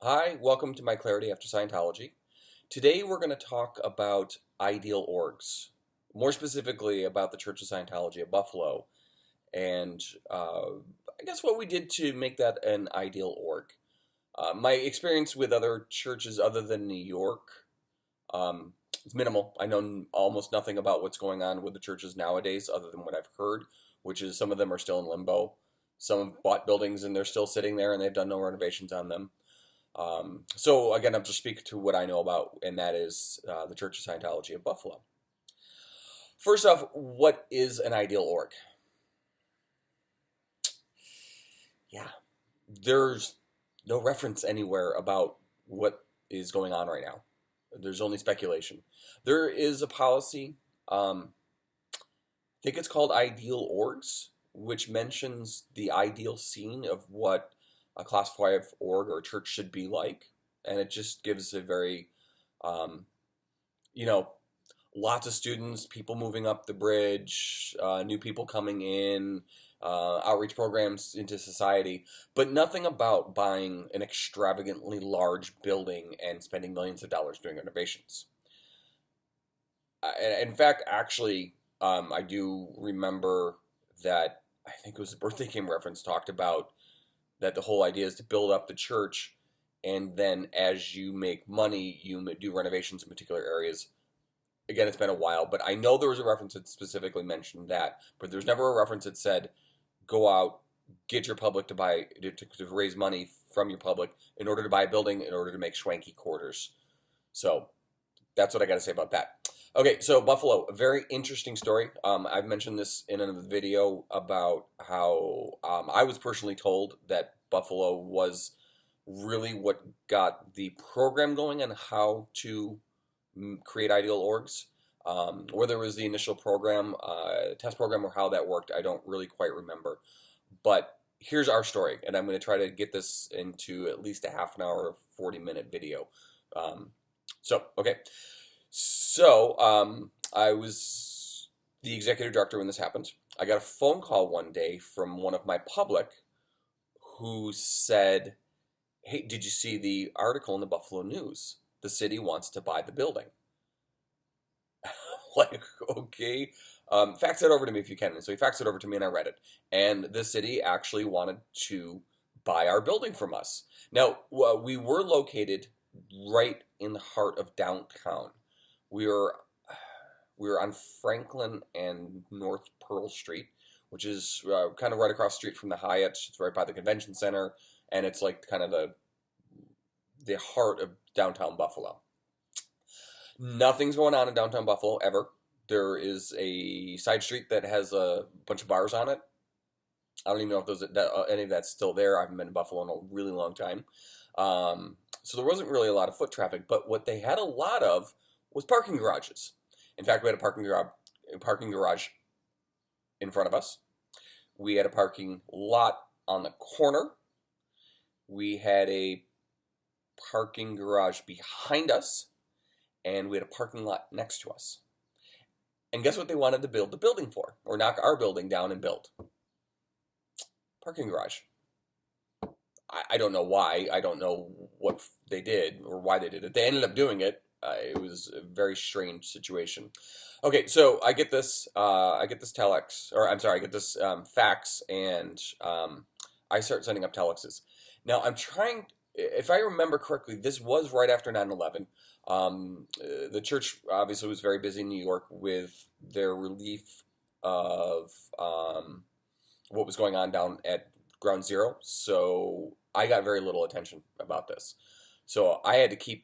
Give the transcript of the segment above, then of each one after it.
Hi, welcome to My Clarity After Scientology. Today we're going to talk about ideal orgs, more specifically about the Church of Scientology of Buffalo, and I guess what we did to make that an ideal org. My experience with other churches other than New York is minimal. I know almost nothing about what's going on with the churches nowadays other than what I've heard, which is some of them are still in limbo. Some have bought buildings and they're still sitting there and they've done no renovations on them. So again, I'll just speak to what I know about, and that is the Church of Scientology of Buffalo. First off, what is an ideal org? Yeah, there's no reference anywhere about what is going on right now. There's only speculation. There is a policy, I think it's called Ideal Orgs, which mentions the ideal scene of what a Class 5 org or church should be like. And it just gives a very, um, you know, lots of students, people moving up the bridge, new people coming in, outreach programs into society, but nothing about buying an extravagantly large building and spending millions of dollars doing renovations. In fact, actually, I do remember that I think it was the Birthday Game reference talked about that the whole idea is to build up the church, and then as you make money, you do renovations in particular areas. Again, it's been a while, but I know there was a reference that specifically mentioned that, but there's never a reference that said, go out, get your public to buy, to raise money from your public in order to buy a building, in order to make swanky quarters. So that's what I got to say about that. Okay, so Buffalo, a very interesting story. I've mentioned this in another video about how I was personally told that Buffalo was really what got the program going on how to create ideal orgs. Whether it was the initial program, test program, or how that worked, I don't really quite remember. But here's our story, and I'm going to try to get this into at least a half an hour, 40-minute video. Okay. So, I was the executive director when this happened. I got a phone call one day from one of my public who said, hey, did you see the article in the Buffalo News? The city wants to buy the building. Like, okay. Fax it over to me if you can. And so he faxed it over to me and I read it. And the city actually wanted to buy our building from us. Now, we were located right in the heart of downtown. We were on Franklin and North Pearl Street, which is kind of right across the street from the Hyatt. It's right by the convention center, and it's like kind of the heart of downtown Buffalo. Nothing's going on in downtown Buffalo ever. There is a side street that has a bunch of bars on it. I don't even know if any of that's still there. I haven't been in Buffalo in a really long time. So there wasn't really a lot of foot traffic, but what they had a lot of was parking garages. In fact, we had a parking garage in front of us. We had a parking lot on the corner. We had a parking garage behind us, and we had a parking lot next to us. And guess what they wanted to build the building for, or knock our building down and build? Parking garage. I don't know why. I don't know what they did or why they did it. They ended up doing it. It was a very strange situation. Okay, so I get this telex, or I'm sorry, I get this fax, and I start sending up telexes. Now I'm trying, if I remember correctly, this was right after 9/11. The church obviously was very busy in New York with their relief of what was going on down at Ground Zero, so I got very little attention about this. So I had to keep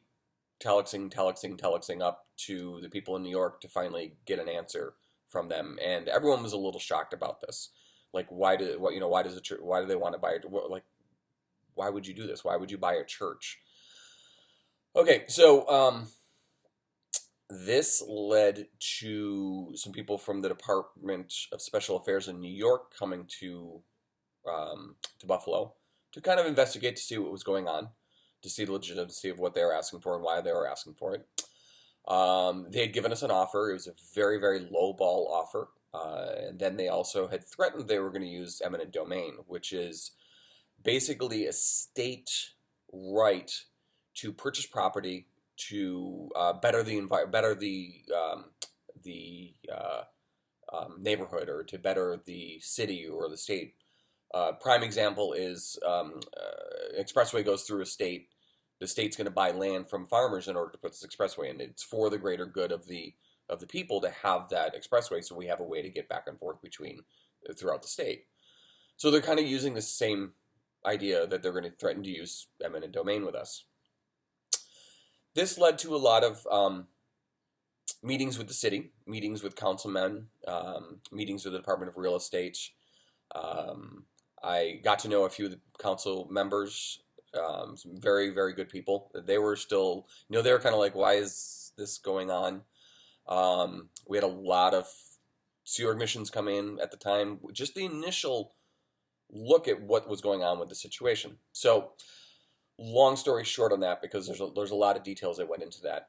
telexing up to the people in New York to finally get an answer from them, and everyone was a little shocked about this. Like, why do they want to buy it? Like, why would you do this? Why would you buy a church? Okay, so this led to some people from the Department of Special Affairs in New York coming to Buffalo to kind of investigate to see what was going on, to see the legitimacy of what they were asking for and why they were asking for it. They had given us an offer. It was a very, very low ball offer. And then they also had threatened they were going to use eminent domain, which is basically a state right to purchase property to better the neighborhood, or to better the city or the state. Prime example is expressway goes through a state. The state's going to buy land from farmers in order to put this expressway in. It's for the greater good of the people to have that expressway, so we have a way to get back and forth between throughout the state. So they're kind of using the same idea that they're going to threaten to use eminent domain with us. This led to a lot of meetings with the city, meetings with councilmen, meetings with the Department of Real Estate. I got to know a few of the council members, some very, very good people. They were still, they were kind of like, why is this going on? We had a lot of Sea Org missions come in at the time, just the initial look at what was going on with the situation. So, long story short on that, because there's a lot of details that went into that.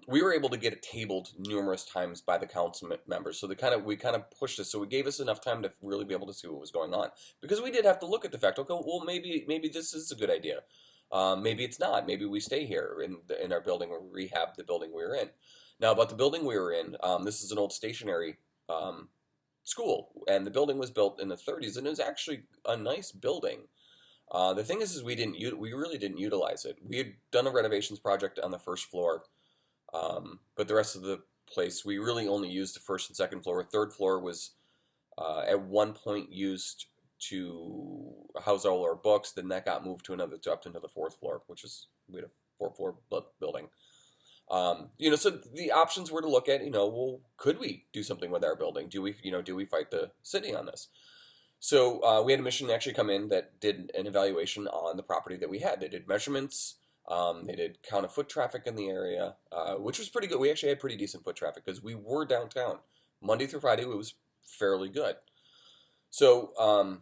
We were able to get it tabled numerous times by the council members, so we kind of pushed this. So we gave us enough time to really be able to see what was going on, because we did have to look at the fact. Okay, well maybe this is a good idea. Maybe it's not. Maybe we stay here in our building, or rehab the building we were in. Now, about the building we were in, this is an old stationary school, and the building was built in the 30s, and it was actually a nice building. The thing is we really didn't utilize it. We had done a renovations project on the first floor, but the rest of the place, we really only used the first and second floor. Third floor was at one point used to house all our books. Then that got moved up into the fourth floor, we had a 4-floor building. So the options were to look at, well, could we do something with our building? Do we fight the city on this? So we had a mission actually come in that did an evaluation on the property that we had. They did measurements. They did count of foot traffic in the area, which was pretty good. We actually had pretty decent foot traffic because we were downtown. Monday through Friday, it was fairly good. So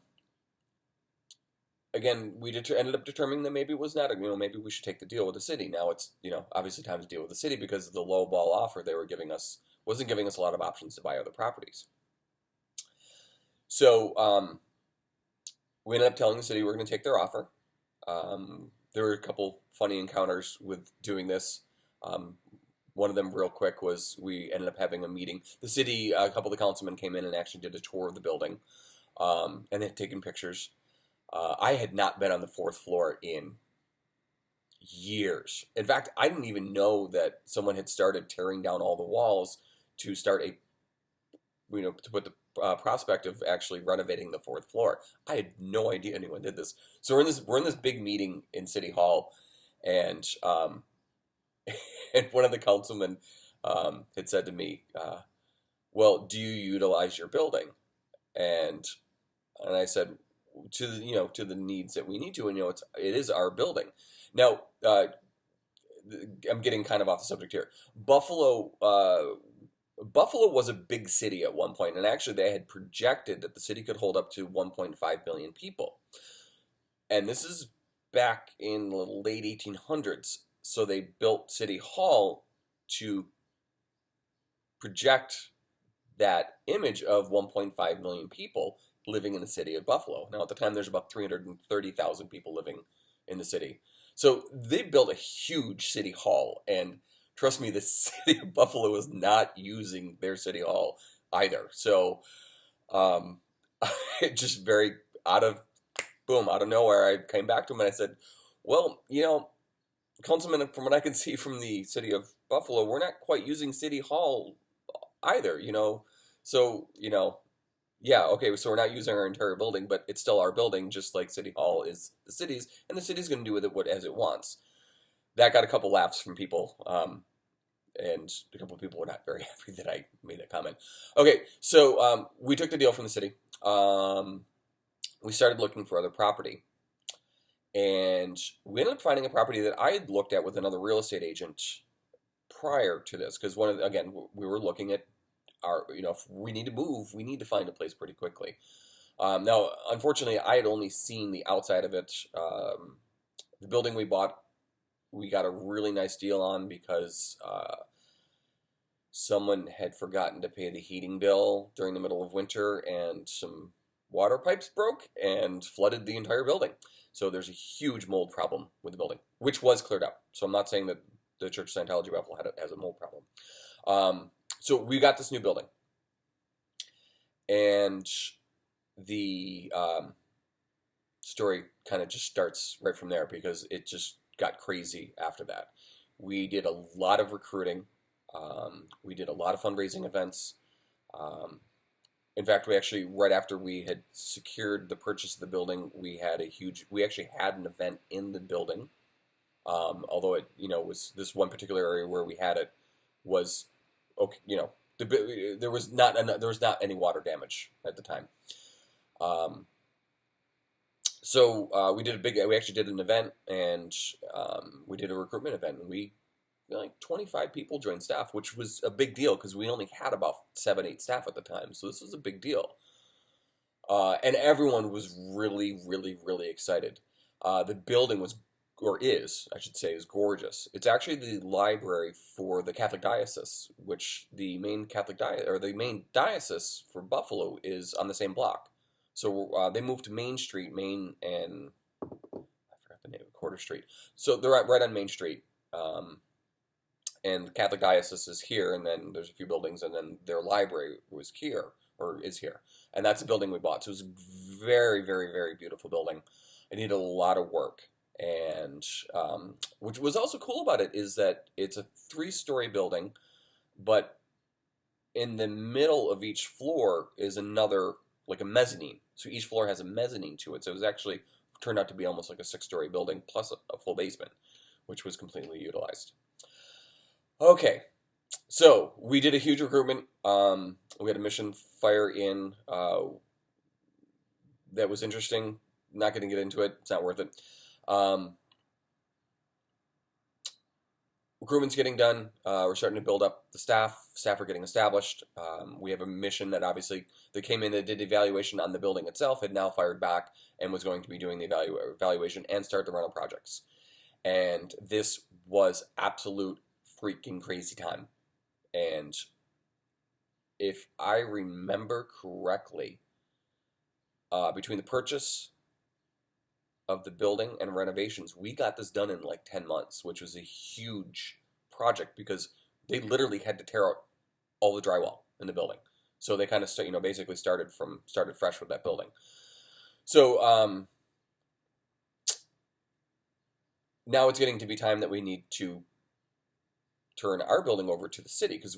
again, we ended up determining that maybe it was not, maybe we should take the deal with the city. Now it's, obviously time to deal with the city, because the low ball offer they were giving us wasn't giving us a lot of options to buy other properties. So we ended up telling the city we're going to take their offer. There were a couple funny encounters with doing this. One of them, real quick, was we ended up having a meeting. The city, a couple of the councilmen came in and actually did a tour of the building, and they had taken pictures. I had not been on the fourth floor in years. In fact, I didn't even know that someone had started tearing down all the walls to start to put the prospect of actually renovating the fourth floor. I had no idea anyone did this. So we're in this big meeting in City Hall, and and one of the councilmen had said to me, "Well, do you utilize your building?" And I said, to the needs that we need to, and it is our building. Now, I'm getting kind of off the subject here. Buffalo was a big city at one point, and actually they had projected that the city could hold up to 1.5 million people. And this is back in the late 1800s. So they built City Hall to project that image of 1.5 million people living in the city of Buffalo. Now, at the time, there's about 330,000 people living in the city. So they built a huge city hall, and trust me, the city of Buffalo is not using their city hall either. So, just very out of nowhere, I came back to him and I said, well, Councilman, from what I can see from the city of Buffalo, we're not quite using City Hall either, So, yeah, okay, so we're not using our entire building, but it's still our building, just like City Hall is the city's, and the city's going to do with it as it wants. That got a couple laughs from people, and a couple of people were not very happy that I made that comment. Okay, so we took the deal from the city. We started looking for other property, and we ended up finding a property that I had looked at with another real estate agent prior to this, because we were looking at if we need to move, we need to find a place pretty quickly. Now, unfortunately, I had only seen the outside of it. The building we bought, we got a really nice deal on because someone had forgotten to pay the heating bill during the middle of winter, and some water pipes broke and flooded the entire building. So there's a huge mold problem with the building, which was cleared up. So I'm not saying that the Church of Scientology Bethel has a mold problem. So we got this new building, and the story kind of just starts right from there because it just got crazy after that. We did a lot of recruiting. We did a lot of fundraising events. In fact, we actually, right after we had secured the purchase of the building, we actually had an event in the building. Although it, was this one particular area where we had it was, okay, there was not any water damage at the time. So we actually did an event, and we did a recruitment event, and like 25 people joined staff, which was a big deal because we only had about 7-8 staff at the time. So this was a big deal. And everyone was really, really, really excited. The building is gorgeous. It's actually the library for the Catholic diocese, which the main diocese for Buffalo is on the same block. So they moved to Main Street, and I forgot the name of Quarter Street. So they're right on Main Street. And the Catholic diocese is here, and then there's a few buildings, and then their library is here, and that's the building we bought. So it was a very, very, very beautiful building. It needed a lot of work, and which was also cool about it is that it's a 3-story building, but in the middle of each floor is another, like a mezzanine. So each floor has a mezzanine to it. So it was actually turned out to be almost like a 6-story building plus a full basement, which was completely utilized. Okay, so we did a huge recruitment. We had a mission fire in that was interesting. Not going to get into it. It's not worth it. Recruitment's getting done. We're starting to build up the staff. Staff are getting established. We have a mission that obviously they came in and did the evaluation on the building itself, had now fired back and was going to be doing the evaluation and start the rental projects. And this was absolute freaking crazy time. And if I remember correctly, between the purchase of the building and renovations, we got this done in like 10 months, which was a huge project because they literally had to tear out all the drywall in the building. So they kind of basically started fresh with that building. So now it's getting to be time that we need to turn our building over to the city because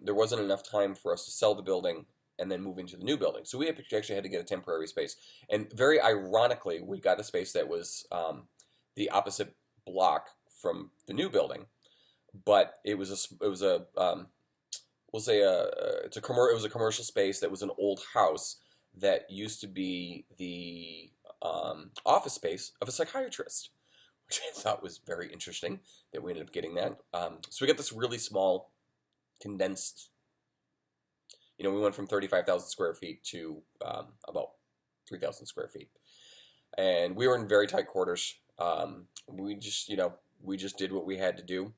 there wasn't enough time for us to sell the building and then move into the new building. So we actually had to get a temporary space. And very ironically, we got a space that was the opposite block from the new building, but it was a commercial space that was an old house that used to be the office space of a psychiatrist, which I thought was very interesting that we ended up getting that. So we got this really small, condensed, we went from 35,000 square feet to about 3,000 square feet. And we were in very tight quarters. We just did what we had to do.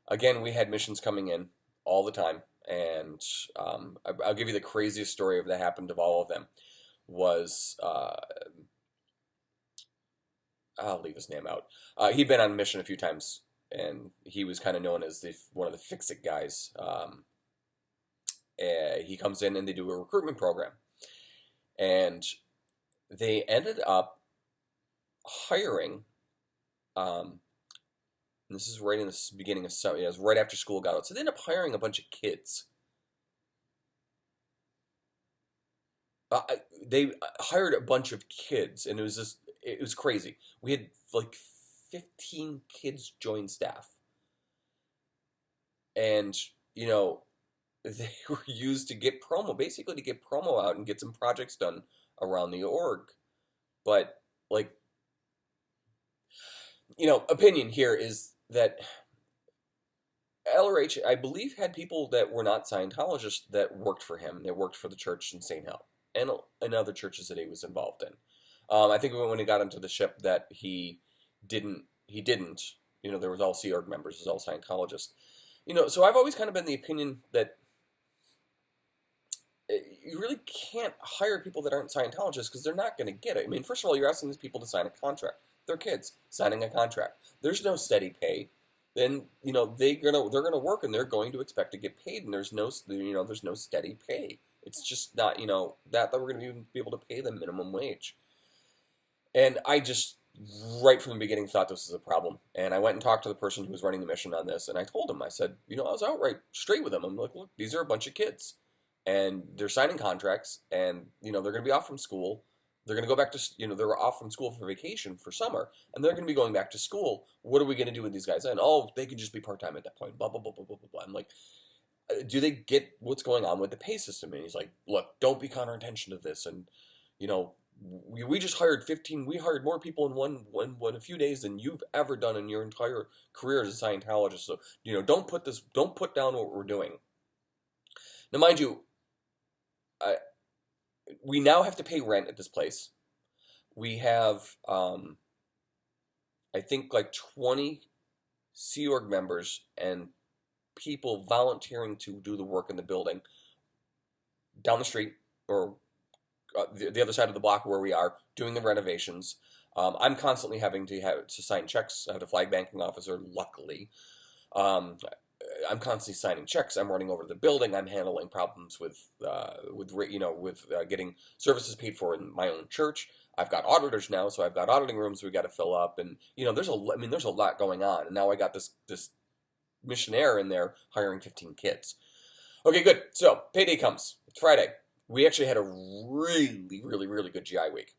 Again, we had missions coming in all the time. And I'll give you the craziest story that happened of all of them was... I'll leave his name out. He'd been on mission a few times, and he was kind of known as one of the fix-it guys. He comes in, and they do a recruitment program. And they ended up hiring, and this is right in the beginning of summer, it was right after school got out. So they ended up hiring a bunch of kids. They hired a bunch of kids, and it was crazy. We had like 15 kids join staff. And, they were used to get promo out and get some projects done around the org. But, opinion here is that LRH, I believe, had people that were not Scientologists that worked for him. They worked for the church in St. Hel and other churches that he was involved in. I think when he got onto the ship that he didn't, there was all Sea Org members, it was all Scientologists. So I've always kind of been the opinion that, you really can't hire people that aren't Scientologists because they're not going to get it. I mean, first of all, you're asking these people to sign a contract. They're kids signing a contract. There's no steady pay. Then they're gonna work and they're going to expect to get paid, and there's no steady pay. It's just not that we're going to be able to pay them minimum wage. And I just right from the beginning thought this was a problem. And I went and talked to the person who was running the mission on this, and I told him, I said, I was outright straight with him. I'm like, look, these are a bunch of kids, and they're signing contracts, and they're going to be off from school. They're going to go back to, they're off from school for vacation for summer, and they're going to be going back to school. What are we going to do with these guys? And they could just be part time at that point. Blah blah blah blah blah blah. I'm like, do they get what's going on with the pay system? And he's like, look, don't be counter-intention to this, and we just hired 15. We hired more people in one a few days than you've ever done in your entire career as a Scientologist. So don't put down what we're doing. Now, mind you, we now have to pay rent at this place. We have, I think, like 20 Sea Org members and people volunteering to do the work in the building down the street or the other side of the block where we are doing the renovations. I'm constantly having to sign checks. I have a flag banking officer, luckily. I'm constantly signing checks. I'm running over to the building. I'm handling problems with getting services paid for in my own church. I've got auditors now, so I've got auditing rooms we got to fill up, and there's a lot going on. And now I got this missionaire in there hiring 15 kids. Okay, good. So payday comes. It's Friday. We actually had a really, really, really good GI week,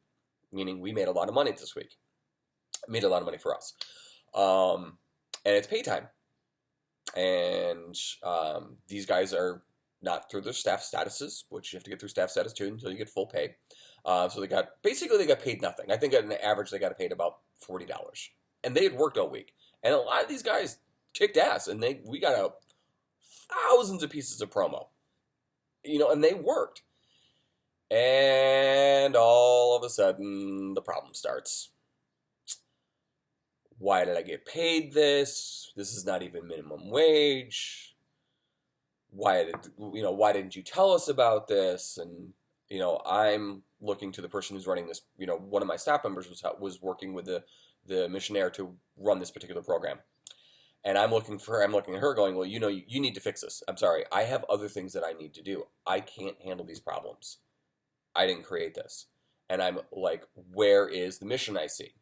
meaning we made a lot of money this week. Made a lot of money for us, and it's pay time. And these guys are not through their staff statuses, which you have to get through staff status too until you get full pay. So they got paid nothing. I think on average they got paid about $40, and they had worked all week. And a lot of these guys kicked ass, and we got out thousands of pieces of promo, and they worked. And all of a sudden, the problem starts. Why did I get paid this? This is not even minimum wage. Why didn't you tell us about this? And I'm looking to the person who's running this. One of my staff members was working with the missionaire to run this particular program. And I'm looking at her going, well, you need to fix this. I'm sorry, I have other things that I need to do. I can't handle these problems. I didn't create this. And I'm like, where is the mission I see?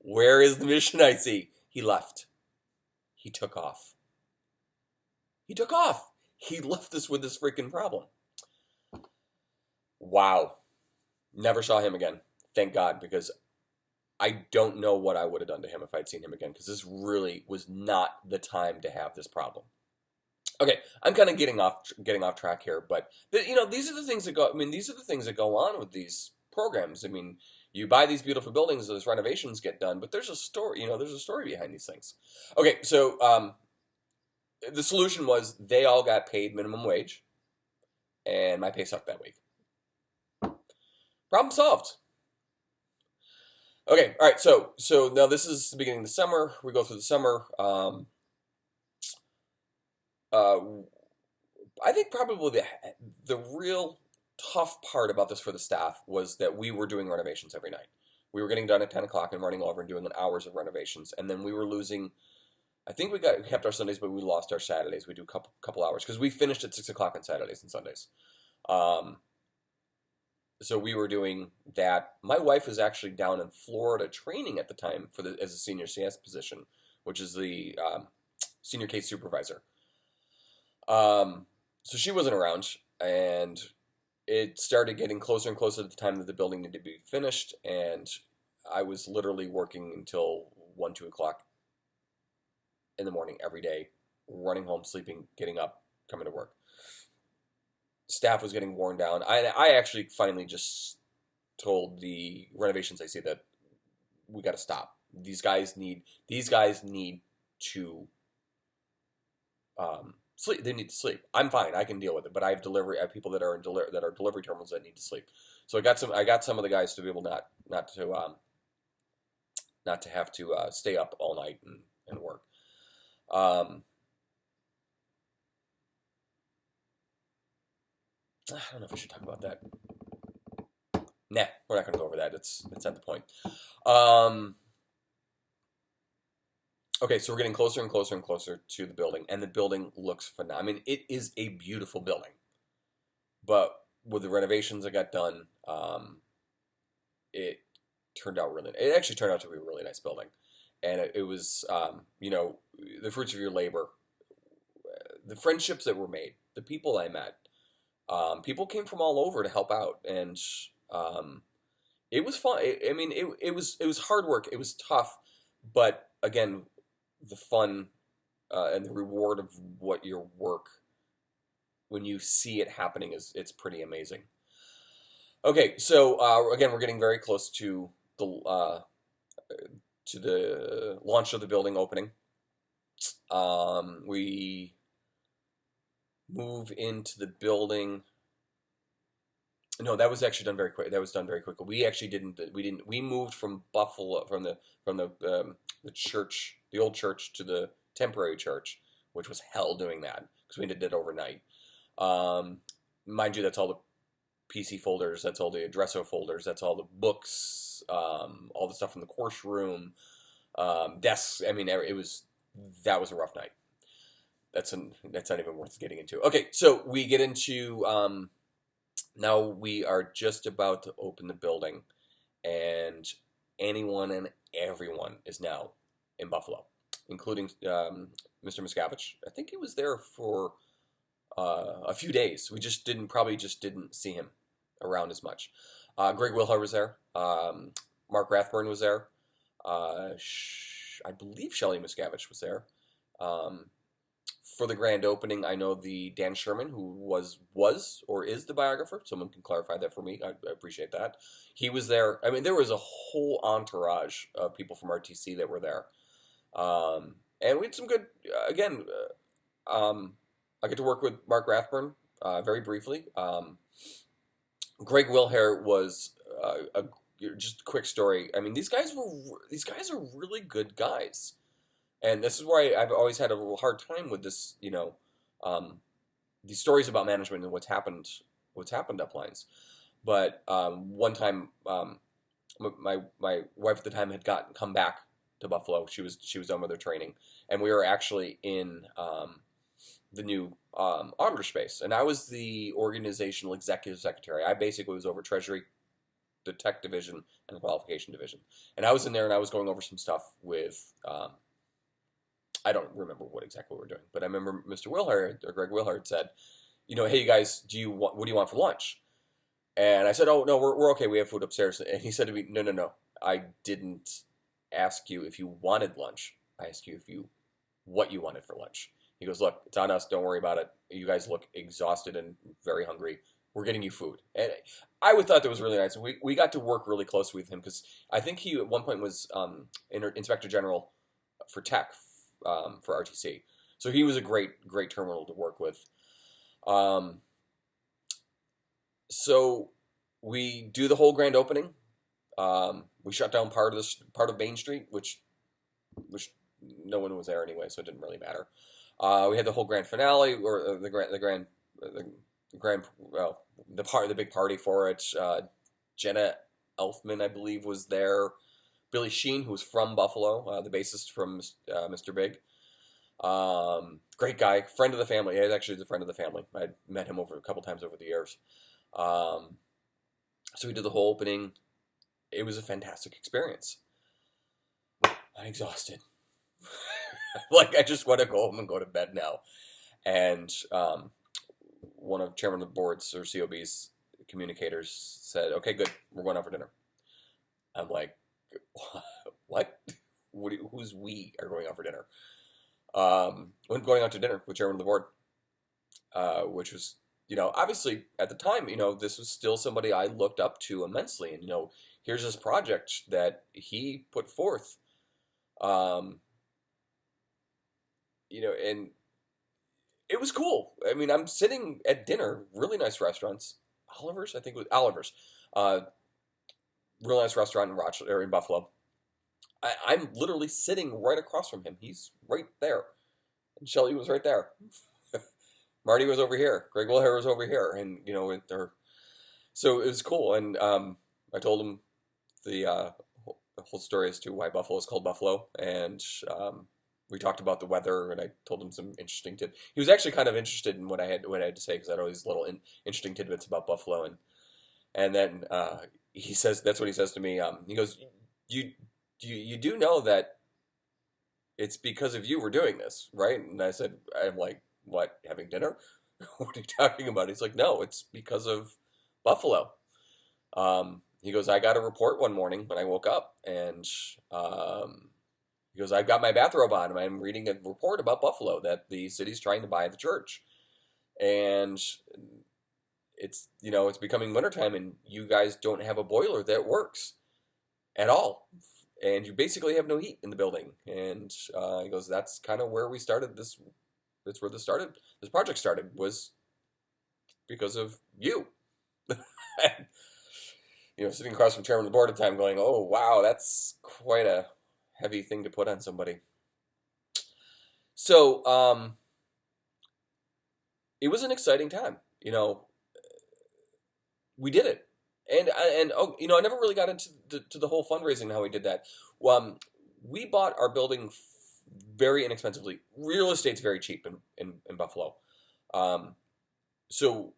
Where is the mission I see? He left. He took off. He left us with this freaking problem. Wow. Never saw him again. Thank God, because I don't know what I would have done to him if I'd seen him again, because this really was not the time to have this problem. Okay, I'm kind of getting off track here, but these are the things that go. These are the things that go on with these programs. You buy these beautiful buildings, those renovations get done, but there's a story. There's a story behind these things. Okay, so the solution was they all got paid minimum wage, and my pay sucked that week. Problem solved. Okay, all right. So now this is the beginning of the summer. We go through the summer. I think probably the real tough part about this for the staff was that we were doing renovations every night. We were getting done at 10 o'clock and running over and doing hours of renovations, and then we were losing. I think we kept our Sundays, but we lost our Saturdays. We do a couple hours because we finished at 6 o'clock on Saturdays and Sundays. So we were doing that. My wife was actually down in Florida training at the time as a senior CS position, which is the senior case supervisor. So she wasn't around, and it started getting closer and closer to the time that the building needed to be finished, and I was literally working until 1, 2 o'clock in the morning every day, running home, sleeping, getting up, coming to work. Staff was getting worn down. I actually finally just told the renovations IC that we got to stop. These guys need to sleep. They need to sleep. I'm fine. I can deal with it. But I have people that are delivery terminals that need to sleep. So I got some of the guys to be able not to have to stay up all night and work. I don't know if I should talk about that. Nah, we're not going to go over that. It's not the point. Um, okay, so we're getting closer and closer and closer to the building, and the building looks phenomenal. I mean, it is a beautiful building, but with the renovations that got done, it turned out really. It actually turned out to be a really nice building, and it was, the fruits of your labor, the friendships that were made, the people I met. People came from all over to help out, and um, it was fun. It was hard work. It was tough, but again, the fun and the reward of what your work when you see it happening is it's pretty amazing. Okay, so again, we're getting very close to the launch of the building opening. We move into the building. No, that was actually done very quick. That was done very quickly. We actually didn't. We didn't. We moved from Buffalo from the church, the old church, to the temporary church, which was hell doing that because we did it overnight. Um, Mind you, that's all the PC folders, that's all the addresso folders, that's all the books, all the stuff from the course room, desks. I mean, that was a rough night. That's not even worth getting into. Okay, so we get into now we are just about to open the building, and anyone and everyone is now in Buffalo, including Mr. Miscavige. I think he was there for a few days. We probably just didn't see him around as much. Greg Wilhar was there. Mark Rathburn was there. I believe Shelley Miscavige was there. For the grand opening, I know the Dan Sherman, who was or is the biographer. Someone can clarify that for me. I appreciate that. He was there. I mean, there was a whole entourage of people from RTC that were there. And we had some good, again, I get to work with Mark Rathburn very briefly. Greg Wilhare was just a quick story. I mean, these guys are really good guys. And this is why I've always had a little hard time with this, these stories about management and what's happened uplines. But one time, my wife at the time had come back to Buffalo. She was done with her training, and we were actually in the new auditor space, and I was the organizational executive secretary. I basically was over treasury, the tech division, and the qualification division. And I was in there, and I was going over some stuff with. I don't remember what exactly we were doing, but I remember Mr. Wilhard or Greg Wilhard said, hey, you guys, what do you want for lunch? And I said, oh, no, we're okay. We have food upstairs. And he said to me, no. I didn't ask you if you wanted lunch. I asked you what you wanted for lunch. He goes, look, it's on us. Don't worry about it. You guys look exhausted and very hungry. We're getting you food. And I would thought that was really nice. We got to work really closely with him because I think he at one point was Inspector General for Tech for RTC. So he was a great terminal to work with. So we do the whole grand opening. We shut down part of Main Street, which no one was there anyway, so it didn't really matter. We had the whole grand finale, or the big party for it. Jenna Elfman, I believe, was there. Billy Sheen, who was from Buffalo, the bassist from Mr. Big. Great guy, friend of the family. He actually is a friend of the family. I met him a couple times over the years. So we did the whole opening. It was a fantastic experience. I'm exhausted. I just want to go home and go to bed now. And one of chairman of the board's or COB's communicators said, okay, good, we're going out for dinner. I'm like, what? Who's we are going out for dinner? When going out to dinner with chairman of the board, which was, obviously at the time, this was still somebody I looked up to immensely. And, here's this project that he put forth. And it was cool. I mean, I'm sitting at dinner, really nice restaurants. Oliver's, I think it was Oliver's. Real nice restaurant in Rochester, or in Buffalo. I'm literally sitting right across from him. He's right there. And Shelley was right there. Marty was over here. Greg Wilher was over here, and so it was cool. And I told him the the whole story as to why Buffalo is called Buffalo, and we talked about the weather, and I told him some interesting He was actually kind of interested in what I had to say because I had all these little interesting tidbits about Buffalo, and then he says that's what he says to me. He goes, "You you do know that it's because of you we're doing this, right?" And I said, "I'm like, what? Having dinner? What are you talking about?" He's like, "No, it's because of Buffalo." He goes, "I got a report one morning when I woke up, and he goes, I've got my bathrobe on, and I'm reading a report about Buffalo that the city's trying to buy the church, and it's becoming wintertime, and you guys don't have a boiler that works at all, and you basically have no heat in the building." And he goes, "That's kind of where we started this. That's where this started. This project started was because of you." And, sitting across from chairman of the board at the time, going, "Oh wow, that's quite a heavy thing to put on somebody." So it was an exciting time. We did it, and oh, I never really got into to the whole fundraising and how we did that. We bought our building very inexpensively. Real estate's very cheap in Buffalo, so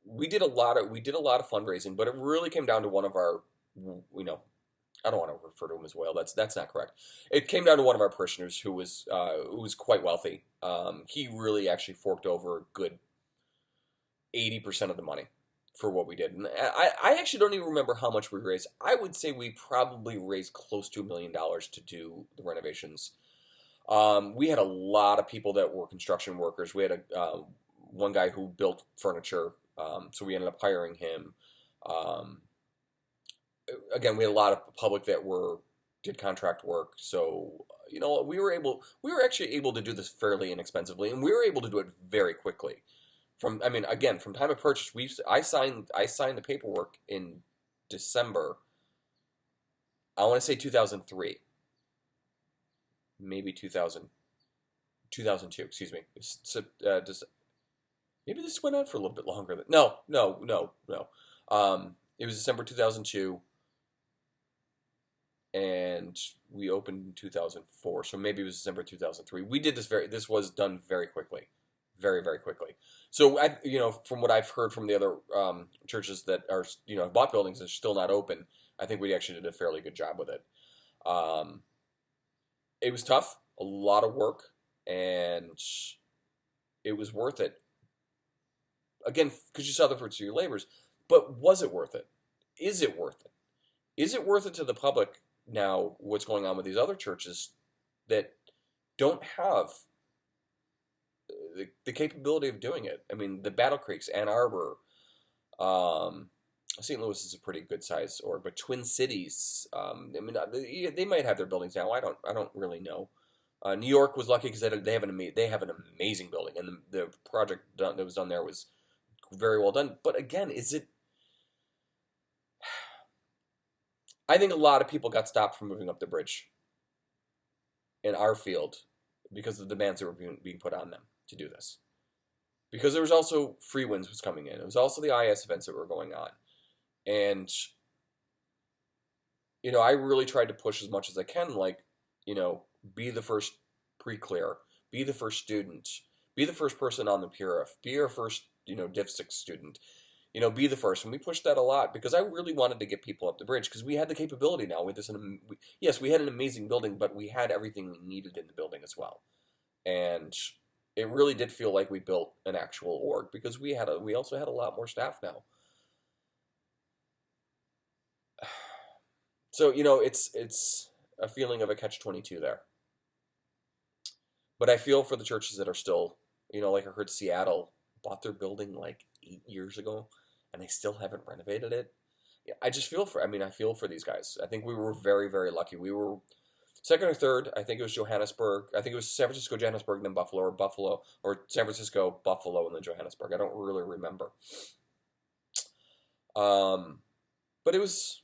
we did a lot of fundraising, but it really came down to one of our, I don't want to refer to him as well. That's not correct. It came down to one of our parishioners who was quite wealthy. He really actually forked over a good 80% of the money for what we did, and I actually don't even remember how much we raised. I would say we probably raised close to $1 million to do the renovations. We had a lot of people that were construction workers. We had one guy who built furniture, so we ended up hiring him. Again, we had a lot of public that did contract work, so we were actually able to do this fairly inexpensively, and we were able to do it very quickly. From time of purchase, I signed the paperwork in December. I want to say 2003, maybe 2002. Excuse me. Maybe this went on for a little bit longer. No, no, no, no. It was December 2002, and we opened in 2004. So maybe it was December 2003. We did this This was done very quickly, very, very quickly. So from what I've heard from the other churches that are have bought buildings that are still not open, I think we actually did a fairly good job with it. It was tough, a lot of work, and it was worth it. Again, because you saw the fruits of your labors. But was it worth it? Is it worth it? Is it worth it to the public now, what's going on with these other churches that don't have the capability of doing it? I mean, the Battle Creeks, Ann Arbor, St. Louis is a pretty good size org, but Twin Cities, they might have their buildings now. I don't really know. New York was lucky because they have an amazing building, and the project that was done there was very well done. But again, I think a lot of people got stopped from moving up the bridge in our field because of the demands that were being put on them to do this. Because there was also Free Winds was coming in. It was also the IS events that were going on. And, I really tried to push as much as I can, like, be the first pre-clear, be the first student, be the first person on the PRF, be your first, Div 6 student, be the first. And we pushed that a lot because I really wanted to get people up the bridge because we had the capability now with this. Yes, we had an amazing building, but we had everything we needed in the building as well. And it really did feel like we built an actual org because we also had a lot more staff now. So, it's a feeling of a catch-22 there. But I feel for the churches that are still, like I heard Seattle bought their building like 8 years ago, and they still haven't renovated it. Yeah, I feel for these guys. I think we were very, very lucky. We were second or third. I think it was Johannesburg. I think it was San Francisco, Johannesburg, then Buffalo, or San Francisco, Buffalo, and then Johannesburg. I don't really remember. But it was,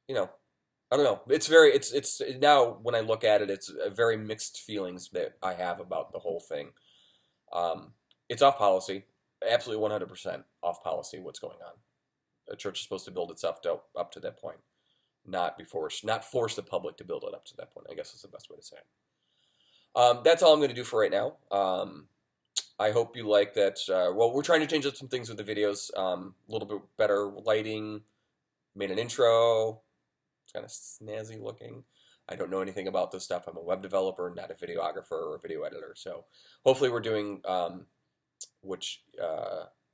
I don't know. It's now when I look at it, it's a very mixed feelings that I have about the whole thing. It's off policy, absolutely 100% off policy. What's going on? A church is supposed to build itself up to that point, not force the public to build it up to that point. I guess is the best way to say it. That's all I'm going to do for right now. I hope you like that. Well, we're trying to change up some things with the videos. A little bit better lighting. Made an intro. It's kind of snazzy looking. I don't know anything about this stuff. I'm a web developer, not a videographer or a video editor. So hopefully we're doing,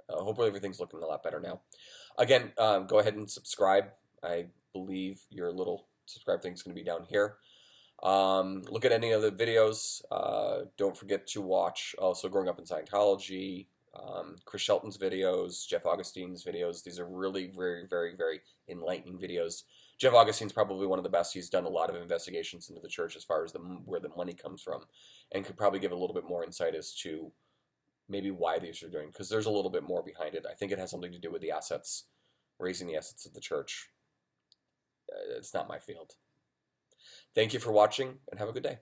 hopefully everything's looking a lot better now. Again, go ahead and subscribe. I believe your little subscribe thing is going to be down here. Look at any other videos. Don't forget to watch also Growing Up in Scientology, Chris Shelton's videos, Jeff Augustine's videos. These are really very, very, very enlightening videos. Jeff Augustine's probably one of the best. He's done a lot of investigations into the church as far as where the money comes from, and could probably give a little bit more insight as to maybe why these are doing, because there's a little bit more behind it. I think it has something to do with the assets, raising the assets of the church. It's not my field. Thank you for watching, and have a good day.